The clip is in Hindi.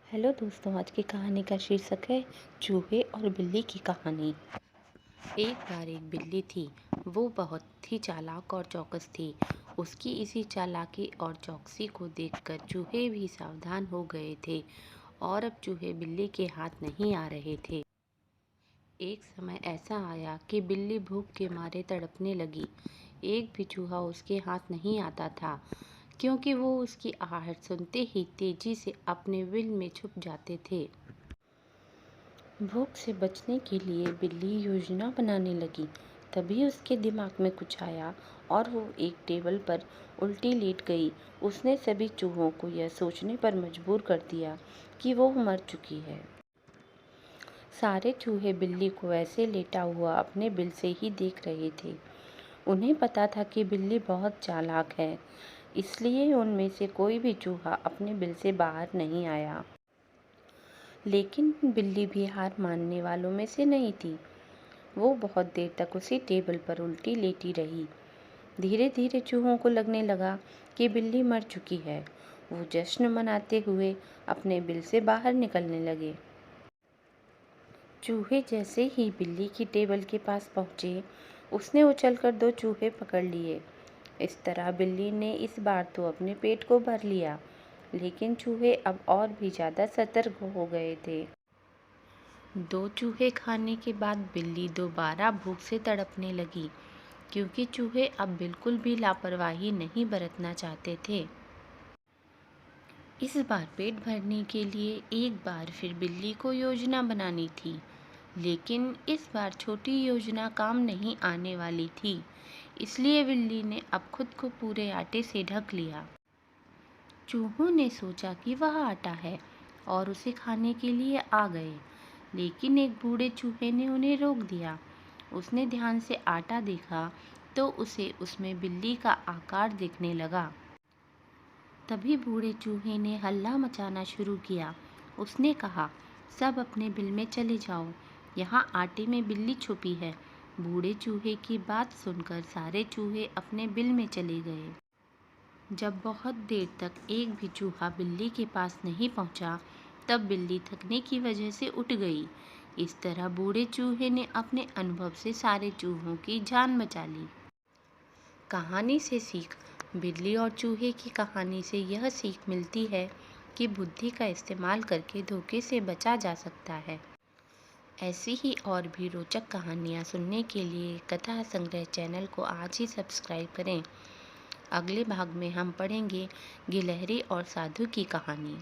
हेलो दोस्तों, आज की कहानी का शीर्षक है चूहे और बिल्ली की कहानी। एक बार एक बिल्ली थी। वो बहुत ही चालाक और चौकस थी। उसकी इसी चालाकी और चौकसी को देखकर चूहे भी सावधान हो गए थे और अब चूहे बिल्ली के हाथ नहीं आ रहे थे। एक समय ऐसा आया कि बिल्ली भूख के मारे तड़पने लगी। एक भी चूहा उसके हाथ नहीं आता था, क्योंकि वो उसकी आहट सुनते ही तेजी से अपने बिल में छुप जाते थे। भूख से बचने के लिए बिल्ली योजना बनाने लगी। तभी उसके दिमाग में कुछ आया और वो एक टेबल पर उल्टी लेट गई। उसने सभी चूहों को यह सोचने पर मजबूर कर दिया कि वो मर चुकी है। सारे चूहे बिल्ली को ऐसे लेटा हुआ अपने बिल से ही देख रहे थे। उन्हें पता था कि बिल्ली बहुत चालाक है, इसलिए उनमें से कोई भी चूहा अपने बिल से बाहर नहीं आया। लेकिन बिल्ली भी हार मानने वालों में से नहीं थी। वो बहुत देर तक उसी टेबल पर उल्टी लेटी रही। धीरे धीरे चूहों को लगने लगा कि बिल्ली मर चुकी है। वो जश्न मनाते हुए अपने बिल से बाहर निकलने लगे। चूहे जैसे ही बिल्ली की टेबल के पास पहुंचे, उसने उछलकर दो चूहे पकड़ लिए। इस तरह बिल्ली ने इस बार तो अपने पेट को भर लिया, लेकिन चूहे अब और भी ज़्यादा सतर्क हो गए थे। दो चूहे खाने के बाद बिल्ली दोबारा भूख से तड़पने लगी, क्योंकि चूहे अब बिल्कुल भी लापरवाही नहीं बरतना चाहते थे। इस बार पेट भरने के लिए एक बार फिर बिल्ली को योजना बनानी थी, लेकिन इस बार छोटी योजना काम नहीं आने वाली थी। इसलिए बिल्ली ने अब खुद को पूरे आटे से ढक लिया। चूहों ने सोचा कि वह आटा है और उसे खाने के लिए आ गए, लेकिन एक बूढ़े चूहे ने उन्हें रोक दिया। उसने ध्यान से आटा देखा तो उसे उसमें बिल्ली का आकार दिखने लगा। तभी बूढ़े चूहे ने हल्ला मचाना शुरू किया। उसने कहा, सब अपने बिल में चले जाओ, यहाँ आटे में बिल्ली छुपी है। बूढ़े चूहे की बात सुनकर सारे चूहे अपने बिल में चले गए। जब बहुत देर तक एक भी चूहा बिल्ली के पास नहीं पहुंचा, तब बिल्ली थकने की वजह से उठ गई। इस तरह बूढ़े चूहे ने अपने अनुभव से सारे चूहों की जान बचा ली। कहानी से सीख। बिल्ली और चूहे की कहानी से यह सीख मिलती है कि बुद्धि का इस्तेमाल करके धोखे से बचा जा सकता है। ऐसी ही और भी रोचक कहानियाँ सुनने के लिए कथा संग्रह चैनल को आज ही सब्सक्राइब करें। अगले भाग में हम पढ़ेंगे गिलहरी और साधु की कहानी।